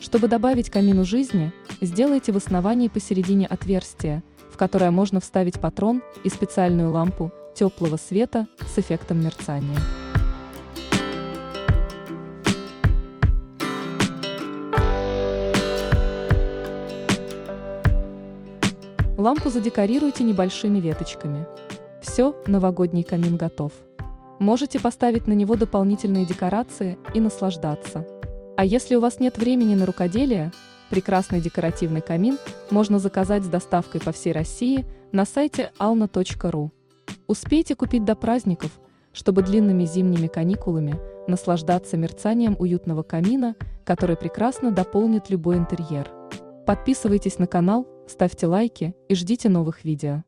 Чтобы добавить камину жизни, сделайте в основании посередине отверстие, в которое можно вставить патрон и специальную лампу теплого света с эффектом мерцания. Лампу задекорируйте небольшими веточками. Все, новогодний камин готов. Можете поставить на него дополнительные декорации и наслаждаться. А если у вас нет времени на рукоделие, прекрасный декоративный камин можно заказать с доставкой по всей России на сайте alna.ru. Успейте купить до праздников, чтобы длинными зимними каникулами наслаждаться мерцанием уютного камина, который прекрасно дополнит любой интерьер. Подписывайтесь на канал, ставьте лайки и ждите новых видео.